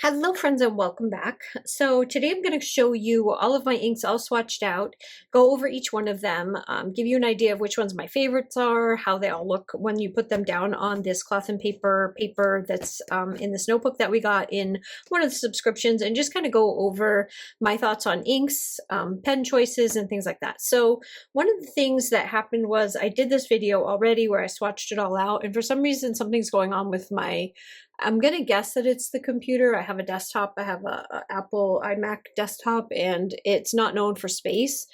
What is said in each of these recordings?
Hello friends and welcome back. So today I'm going to show you all of my inks all swatched out, go over each one of them, give you an idea of which ones my favorites are, how they all look when you put them down on this cloth and paper that's in this notebook that we got in one of the subscriptions, and just kind of go over my thoughts on inks, pen choices and things like that. So one of the things that happened was I did this video already where I swatched it all out, and for some reason something's going on with my I'm gonna guess that it's the computer. I have a desktop. I have a Apple iMac desktop, and it's not known for space.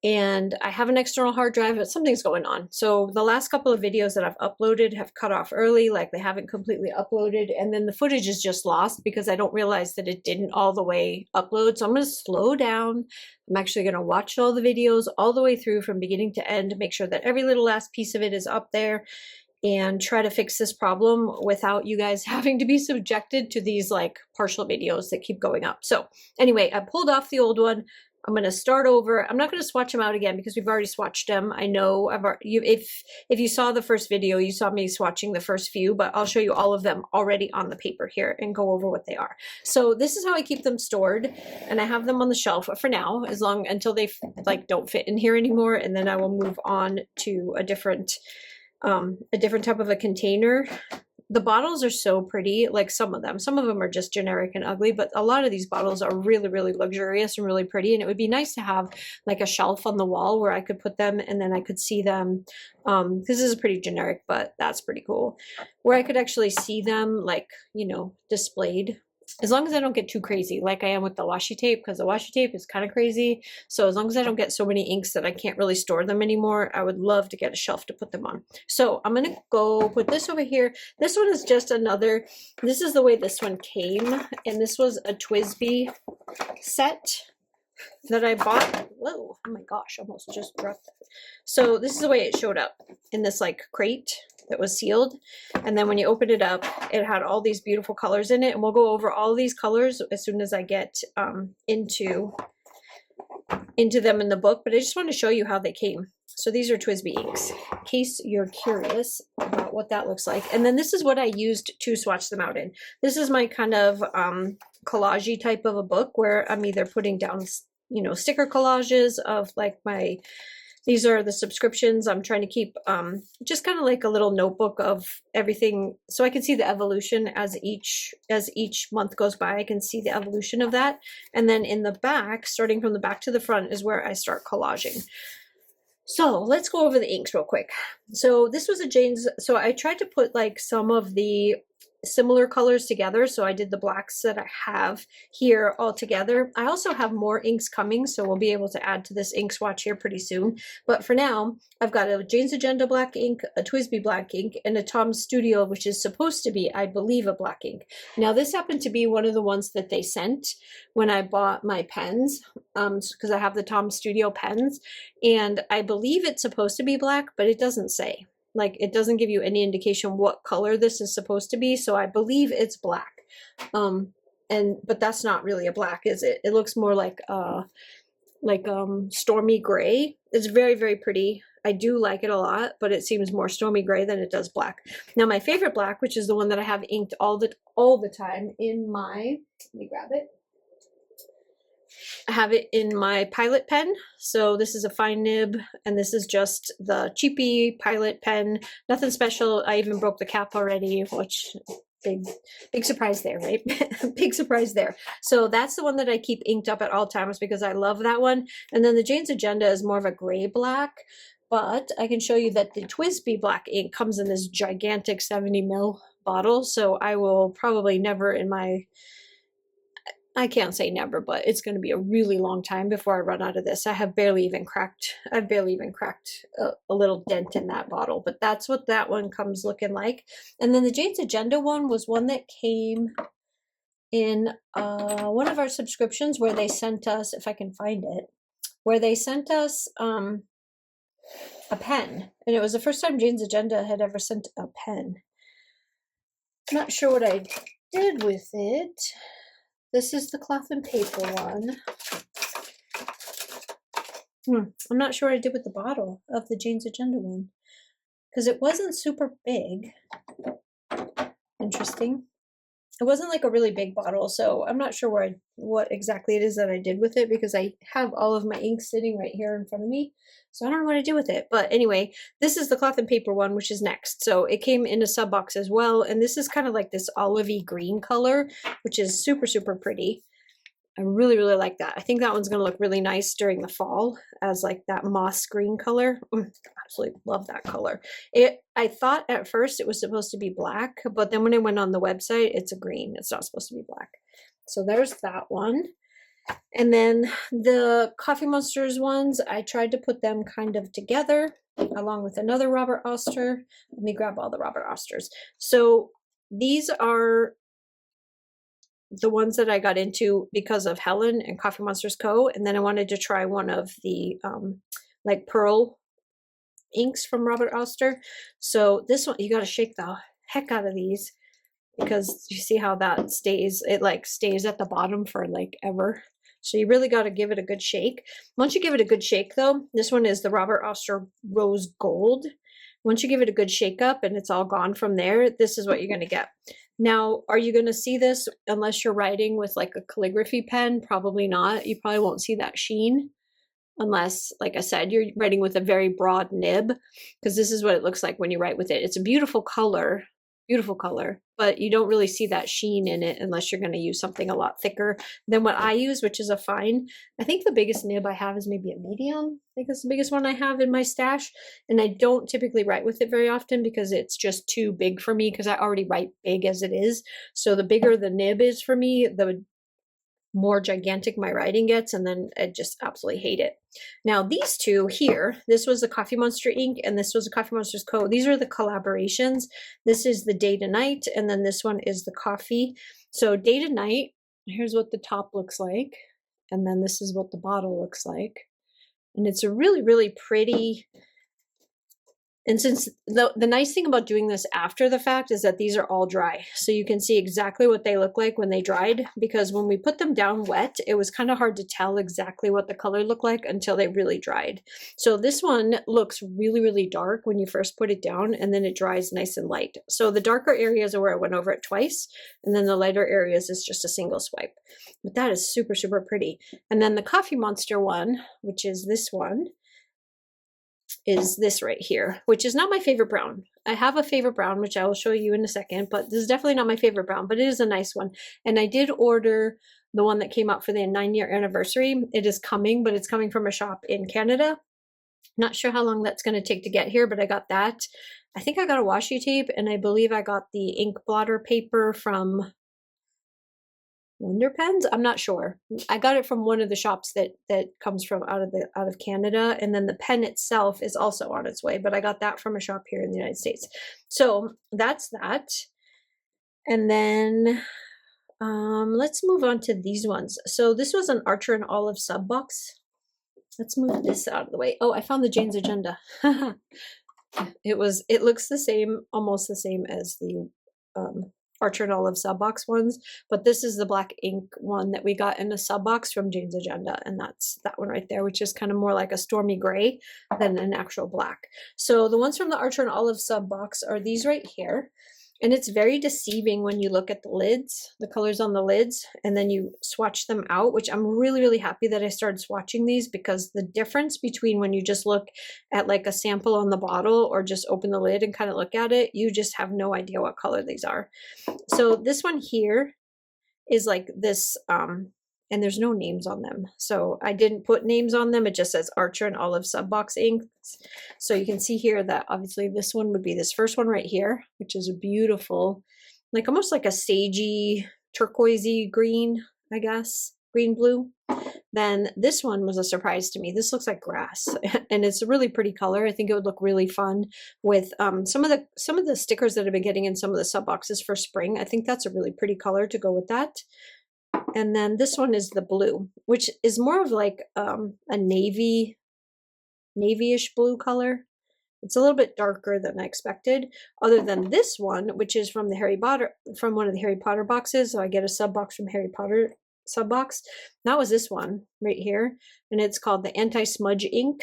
And I have an external hard drive, but something's going on. So the last couple of videos that I've uploaded have cut off early, like they haven't completely uploaded, and then the footage is just lost because I don't realize that it didn't all the way upload. So I'm gonna slow down. I'm actually gonna watch all the videos all the way through from beginning to end to make sure that every little last piece of it is up there, and try to fix this problem without you guys having to be subjected to these like partial videos that keep going up. So anyway, I pulled off the old one. I'm going to start over. I'm not going to swatch them out again because we've already swatched them. I know if you saw the first video, you saw me swatching the first few, but I'll show you all of them already on the paper here and go over what they are. So this is how I keep them stored, and I have them on the shelf for now, until they like don't fit in here anymore, and then I will move on to a different type of a container. The bottles are so pretty, like some of them are just generic and ugly, but a lot of these bottles are really, really luxurious and really pretty. And it would be nice to have like a shelf on the wall where I could put them and then I could see them. This is pretty generic, but that's pretty cool. Where I could actually see them, like, displayed. As long as I don't get too crazy like I am with the washi tape, because the washi tape is kind of crazy. So as long as I don't get so many inks that I can't really store them anymore, I would love to get a shelf to put them on. So I'm going to go put this over here. This one is just this is the way this one came. And this was a TWSBI set that I bought. Whoa, oh my gosh, almost just dropped that. So this is the way it showed up in this like crate that was sealed, and then when you open it up, it had all these beautiful colors in it, and we'll go over all these colors as soon as I get into them in the book. But I just want to show you how they came. So these are TWSBI inks, in case you're curious about what that looks like. And then this is what I used to swatch them out in. This is my kind of collage-y type of a book where I'm either putting down sticker collages of like these are the subscriptions. I'm trying to keep just kind of like a little notebook of everything, so I can see the evolution as each month goes by. I can see the evolution of that. And then in the back, starting from the back to the front, is where I start collaging. So let's go over the inks real quick. So this was a Jane's. So I tried to put like some of the similar colors together. So I did the blacks that I have here all together. I also have more inks coming, so we'll be able to add to this ink swatch here pretty soon. But for now, I've got a Jane's Agenda black ink, a TWSBI black ink, and a Tom's Studio, which is supposed to be, I believe, a black ink. Now this happened to be one of the ones that they sent when I bought my pens, because I have the Tom's Studio pens, and I believe it's supposed to be black, but it doesn't say. Like, it doesn't give you any indication what color this is supposed to be, so I believe it's black. But that's not really a black, is it? It looks more like stormy gray. It's very, very pretty. I do like it a lot, but it seems more stormy gray than it does black. Now my favorite black, which is the one that I have inked all the time in my, let me grab it. I have it in my Pilot pen. So this is a fine nib, and this is just the cheapy Pilot pen. Nothing special. I even broke the cap already, which big surprise there, right? Big surprise there. So that's the one that I keep inked up at all times because I love that one. And then the Jane's Agenda is more of a gray black, but I can show you that the TWSBI black ink comes in this gigantic 70 ml bottle. So I will probably never I can't say never, but it's going to be a really long time before I run out of this. I've barely even cracked a little dent in that bottle, but that's what that one comes looking like. And then the Jane's Agenda one was one that came in one of our subscriptions where they sent us, if I can find it, where they sent us a pen. And it was the first time Jane's Agenda had ever sent a pen. I'm not sure what I did with it. This is the cloth and paper one. I'm not sure what I did with the bottle of the Jane's Agenda one, because it wasn't super big. Interesting. it wasn't like a really big bottle, so I'm not sure what exactly it is that I did with it because I have all of my ink sitting right here in front of me. So I don't know what to do with it. But anyway, this is the cloth and paper one, which is next. So it came in a sub box as well. And this is kind of like this olivey green color, which is super, super pretty. I really, really like that. I think that one's going to look really nice during the fall as like that moss green color. Absolutely love that color. I thought at first it was supposed to be black, but then when I went on the website, it's a green. It's not supposed to be black. So there's that one. And then the Coffee Monsters ones, I tried to put them kind of together along with another Robert Oster. Let me grab all the Robert Osters. So these are the ones that I got into because of Helen and Coffee Monsters Co. And then I wanted to try one of the like pearl inks from Robert Oster. So this one, you got to shake the heck out of these because you see how that stays, it like stays at the bottom for like ever. So you really got to give it a good shake. Once you give it a good shake though, this one is the Robert Oster Rose Gold. Once you give it a good shake up and it's all gone from there, this is what you're going to get. Now, are you going to see this unless you're writing with like a calligraphy pen? Probably not. You probably won't see that sheen unless, like I said, you're writing with a very broad nib, because this is what it looks like when you write with it. It's a beautiful color, but you don't really see that sheen in it unless you're going to use something a lot thicker than what I use, which is a fine. I think the biggest nib I have is maybe a medium. I think that's the biggest one I have in my stash. And I don't typically write with it very often because it's just too big for me because I already write big as it is. So the bigger the nib is for me, the more gigantic my writing gets, and then I just absolutely hate it. Now these two here, this was the Coffee Monster ink and this was the Coffee Monsters Co. These are the collaborations. This is the Day to Night and then this one is the coffee. So Day to Night, here's what the top looks like, and then this is what the bottle looks like. And it's a really, really pretty. And since the nice thing about doing this after the fact is that these are all dry. So you can see exactly what they look like when they dried, because when we put them down wet, it was kind of hard to tell exactly what the color looked like until they really dried. So this one looks really, really dark when you first put it down, and then it dries nice and light. So the darker areas are where I went over it twice, and then the lighter areas is just a single swipe. But that is super, super pretty. And then the Coffee Monster one, which is this one, is this right here, which is not my favorite brown. I have a favorite brown, which I will show you in a second, but this is definitely not my favorite brown, but it is a nice one. And I did order the one that came out for the 9-year anniversary. It is coming, but it's coming from a shop in Canada. Not sure how long that's going to take to get here, but I got that. I think I got a washi tape, and I believe I got the ink blotter paper from Wonder Pens. I'm not sure. I got it from one of the shops that comes from out of Canada, and then the pen itself is also on its way, but I got that from a shop here in the United States. So that's that. And then let's move on to these ones. So this was an Archer and Olive sub box. Let's move this out of the way. Oh, I found the Jane's Agenda. It looks the same, almost the same as the Archer and Olive sub box ones, but this is the black ink one that we got in a sub box from Jane's Agenda, and that's that one right there, which is kind of more like a stormy gray than an actual black. So the ones from the Archer and Olive sub box are these right here. And it's very deceiving when you look at the lids, the colors on the lids, and then you swatch them out, which I'm really, really happy that I started swatching these, because the difference between when you just look at like a sample on the bottle or just open the lid and kind of look at it, you just have no idea what color these are. So this one here is like this, and there's no names on them. So I didn't put names on them. It just says Archer and Olive sub box inks. So you can see here that obviously this one would be this first one right here, which is a beautiful, like almost like a sagey, turquoisey green, I guess, green blue. Then this one was a surprise to me. This looks like grass, and it's a really pretty color. I think it would look really fun with some of the stickers that I've been getting in some of the sub boxes for spring. I think that's a really pretty color to go with that. And then this one is the blue, which is more of like a navyish blue color. It's a little bit darker than I expected, other than this one, which is from one of the Harry Potter boxes. So I get a sub box from Harry Potter sub box. That was this one right here, and it's called the Anti-Smudge ink.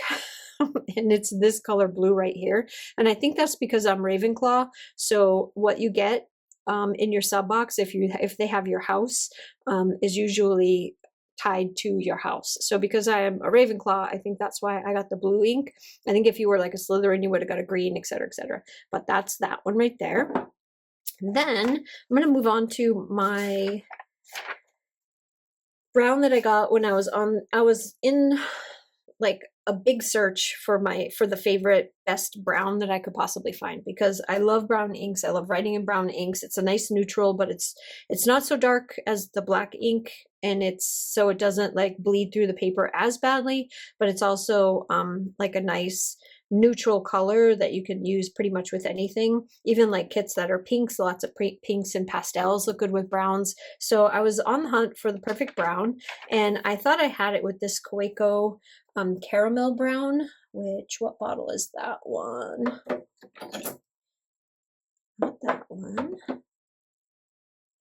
And it's this color blue right here. And I think that's because I'm Ravenclaw. So what you get in your sub box, if they have your house, is usually tied to your house. So because I am a Ravenclaw, I think that's why I got the blue ink. I think if you were like a Slytherin, you would have got a green, etc., etc. But that's that one right there. And then I'm going to move on to my brown that I got when I was in like a big search for the favorite best brown that I could possibly find, because I love brown inks. I love writing in brown inks. It's a nice neutral, but it's not so dark as the black ink, and so it doesn't like bleed through the paper as badly, but it's also like a nice neutral color that you can use pretty much with anything. Even like kits that are pinks, lots of pinks and pastels look good with browns. So I was on the hunt for the perfect brown, and I thought I had it with this Kaweco caramel brown, which, what bottle is that one? Not that one.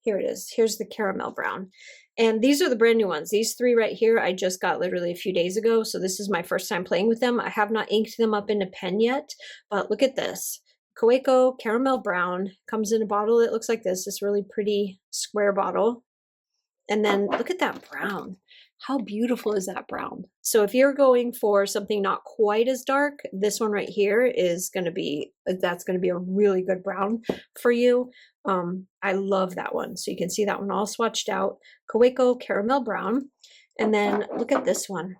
Here it is. Here's the caramel brown. And these are the brand new ones. These three right here, I just got literally a few days ago. So this is my first time playing with them. I have not inked them up in a pen yet, but look at this. Kaweco caramel brown comes in a bottle that looks like this really pretty square bottle. And then look at that brown. How beautiful is that brown? So if you're going for something not quite as dark, this one right here is going to be, that's going to be a really good brown for you. I love that one. So you can see that one all swatched out. Kaweco caramel brown. And then look at this one.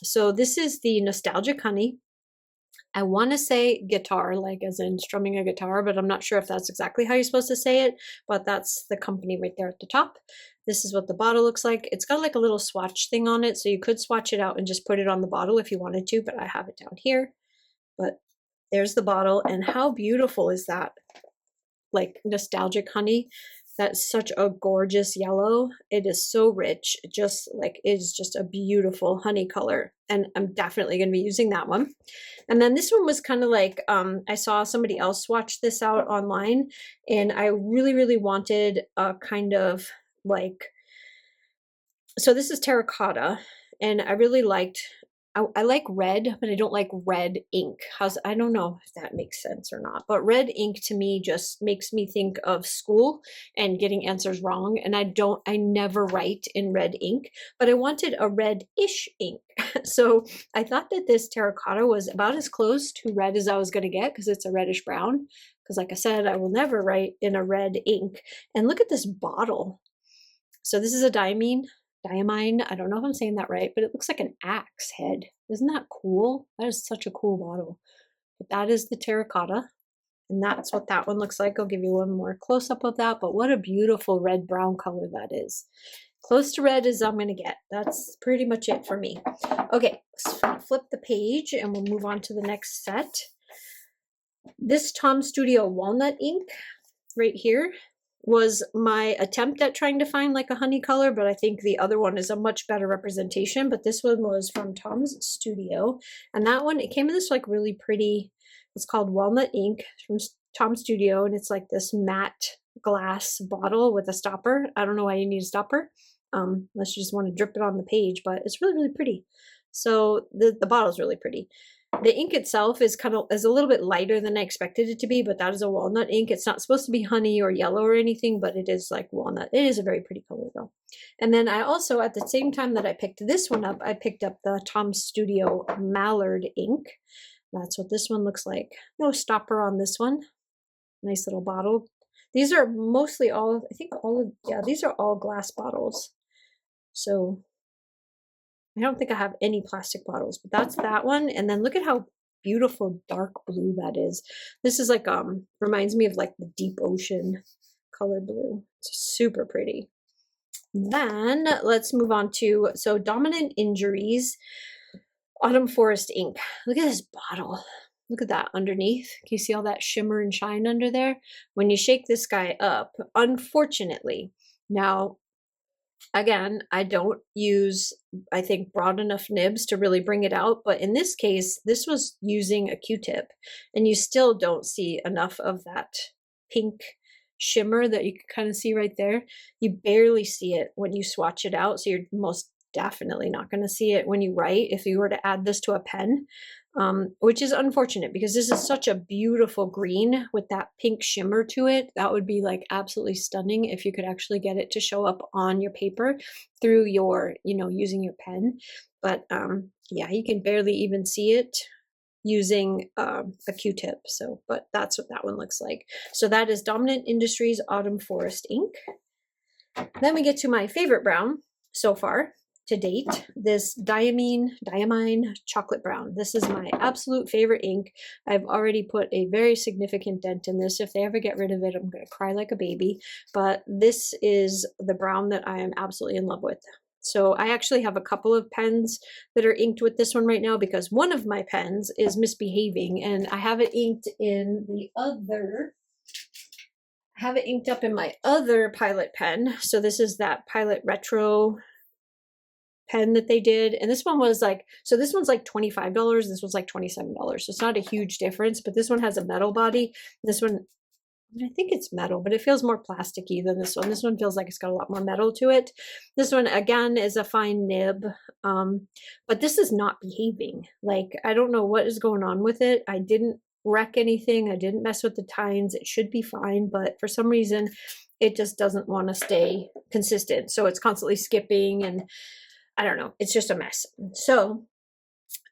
So this is the Nostalgic Honey. I want to say guitar, like as in strumming a guitar, but I'm not sure if that's exactly how you're supposed to say it, but that's the company right there at the top. This is what the bottle looks like. It's got like a little swatch thing on it, so you could swatch it out and just put it on the bottle if you wanted to, but I have it down here. But there's the bottle, and how beautiful is that? Like Nostalgic Honey. That's such a gorgeous yellow. It is so rich. It is just a beautiful honey color. And I'm definitely going to be using that one. And then this one was kind of like, I saw somebody else swatch this out online, and I really, really wanted a kind of like, so this is terracotta, and I really liked, I like red, but I don't like red ink. I don't know if that makes sense or not, but red ink to me just makes me think of school and getting answers wrong. And I never write in red ink, but I wanted a red-ish ink. So I thought that this terracotta was about as close to red as I was going to get, because it's a reddish brown. Because like I said, I will never write in a red ink. And look at this bottle. So this is a diamine, I don't know if I'm saying that right, but it looks like an axe head. Isn't that cool? That is such a cool bottle. But that is the terracotta, and that's what that one looks like. I'll give you one more close-up of that, but what a beautiful red-brown color that is. Close to red as I'm going to get. That's pretty much it for me. Okay, so flip the page, and we'll move on to the next set. This Tom Studio Walnut ink right here was my attempt at trying to find like a honey color, but I think the other one is a much better representation. But this one was from Tom's Studio, and that one, it came in this like really pretty, it's called Walnut ink from Tom Studio, and it's like this matte glass bottle with a stopper. I don't know why you need a stopper, unless you just want to drip it on the page, but it's really, really pretty. So the bottle is really pretty. The ink itself is a little bit lighter than I expected it to be, but that is a walnut ink. It's not supposed to be honey or yellow or anything, but it is like walnut. It is a very pretty color though. And then I also, at the same time that I picked this one up, I picked up the Tom Studio Mallard ink. That's what this one looks like. No stopper on this one. Nice little bottle. These are mostly all, I think all of, yeah, these are all glass bottles. So I don't think I have any plastic bottles, but that's that one. And then look at how beautiful dark blue that is. This is like, reminds me of like the deep ocean color blue. It's super pretty. Then let's move on to, so Dominant Injuries, Autumn Forest ink. Look at this bottle. Look at that underneath. Can you see all that shimmer and shine under there? When you shake this guy up, unfortunately, now, again, I don't use, I think, broad enough nibs to really bring it out. But in this case, this was using a Q-tip, and you still don't see enough of that pink shimmer that you can kind of see right there. You barely see it when you swatch it out. So you're most definitely not going to see it when you write if you were to add this to a pen. which is unfortunate because this is such a beautiful green with that pink shimmer to it. That would be like absolutely stunning if you could actually get it to show up on your paper through your, using your pen. But yeah, you can barely even see it using a Q-tip. So, but that's what that one looks like. So that is Dominant Industries Autumn Forest ink. Then we get to my favorite brown so far to date, this Diamine Chocolate Brown. This is my absolute favorite ink. I've already put a very significant dent in this. If they ever get rid of it, I'm going to cry like a baby. But this is the brown that I am absolutely in love with. So I actually have a couple of pens that are inked with this one right now because one of my pens is misbehaving, and I have it inked in the other. I have it inked up in my other Pilot pen. So this is that Pilot Retro pen that they did, and this one was like, so this one's like $25, this was like $27, so it's not a huge difference, but this one has a metal body. This one, I think it's metal, but it feels more plasticky than this one. This one feels like it's got a lot more metal to it. This one again is a fine nib, but this is not behaving. Like, I don't know what is going on with it. I didn't wreck anything, I didn't mess with the tines, it should be fine, but for some reason it just doesn't want to stay consistent, so it's constantly skipping, and I don't know, it's just a mess. So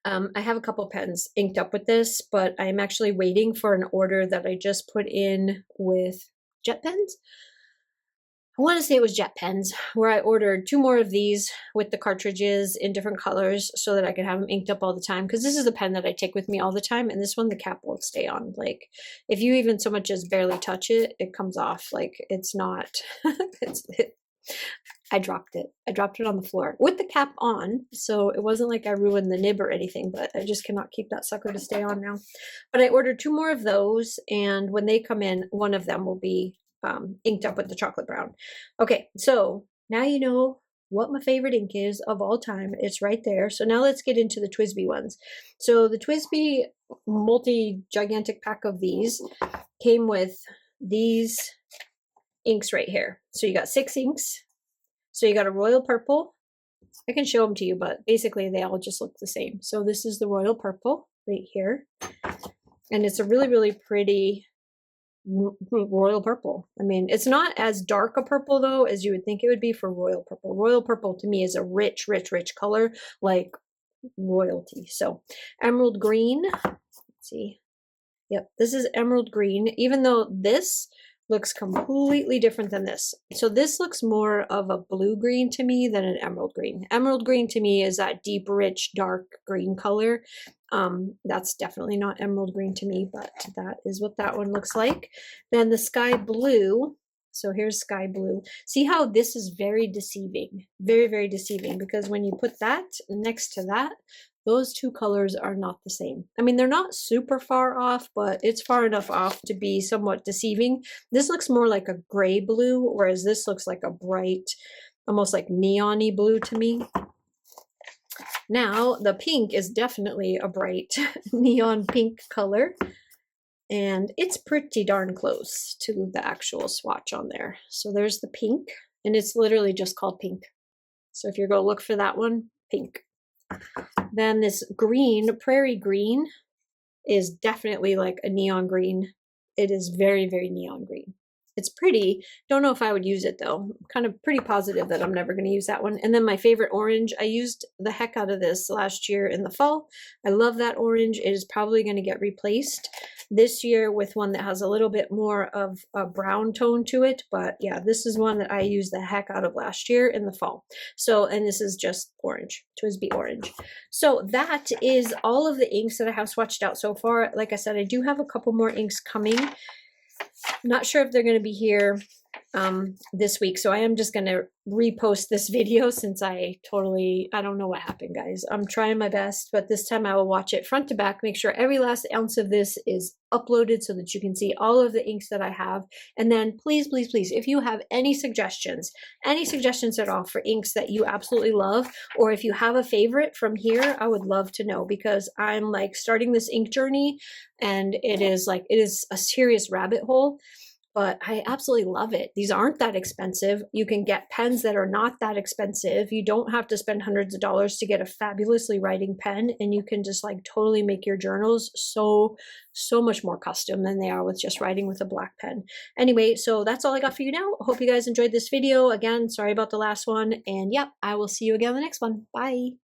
I have a couple pens inked up with this, but I'm actually waiting for an order that I just put in with Jet Pens. I want to say it was Jet Pens, where I ordered 2 more of these with the cartridges in different colors so that I could have them inked up all the time, because this is the pen that I take with me all the time, and this one the cap won't stay on. Like, if you even so much as barely touch it, it comes off. Like, it's not I dropped it. I dropped it on the floor with the cap on, so it wasn't like I ruined the nib or anything, but I just cannot keep that sucker to stay on now. But I ordered 2 more of those, and when they come in, one of them will be inked up with the chocolate brown. Okay, so now you know what my favorite ink is of all time. It's right there. So now let's get into the TWSBI ones. So the TWSBI multi-gigantic pack of these came with these inks right here. So you got 6 inks. So you got a royal purple. I can show them to you, but basically they all just look the same. So this is the royal purple right here. And it's a really, really pretty royal purple. I mean, it's not as dark a purple though as you would think it would be for royal purple. Royal purple to me is a rich, rich, rich color, like royalty. So emerald green, let's see. Yep, this is emerald green, even though this looks completely different than this. So this looks more of a blue green to me than an emerald green. Emerald green to me is that deep, rich, dark green color. That's definitely not emerald green to me, but that is what that one looks like. Then the sky blue. So here's sky blue. See how this is very deceiving, very, very deceiving, because when you put that next to that, those 2 colors are not the same. I mean, they're not super far off, but it's far enough off to be somewhat deceiving. This looks more like a gray blue, whereas this looks like a bright, almost like neon-y blue to me. Now, the pink is definitely a bright neon pink color, and it's pretty darn close to the actual swatch on there. So there's the pink, and it's literally just called pink. So if you're going to look for that one, pink. Then this green, prairie green, is definitely like a neon green. It is very, very neon green. It's pretty. Don't know if I would use it though. I'm kind of pretty positive that I'm never going to use that one. And then my favorite orange, I used the heck out of this last year in the fall. I love that orange. It is probably going to get replaced this year with one that has a little bit more of a brown tone to it. But yeah, this is one that I used the heck out of last year in the fall. So, and this is just orange, TWSBI orange. So that is all of the inks that I have swatched out so far. Like I said, I do have a couple more inks coming. Not sure if they're going to be here this week, so I am just going to repost this video since I don't know what happened, guys. I'm trying my best, but this time I will watch it front to back, make sure every last ounce of this is uploaded so that you can see all of the inks that I have. And then please, please, please, if you have any suggestions at all for inks that you absolutely love, or if you have a favorite from here, I would love to know, because I'm like starting this ink journey and it is a serious rabbit hole. but I absolutely love it. These aren't that expensive. You can get pens that are not that expensive. You don't have to spend hundreds of dollars to get a fabulously writing pen, and you can just like totally make your journals so much more custom than they are with just writing with a black pen. Anyway, so that's all I got for you now. Hope you guys enjoyed this video. Again, sorry about the last one, and yep, I will see you again on the next one. Bye.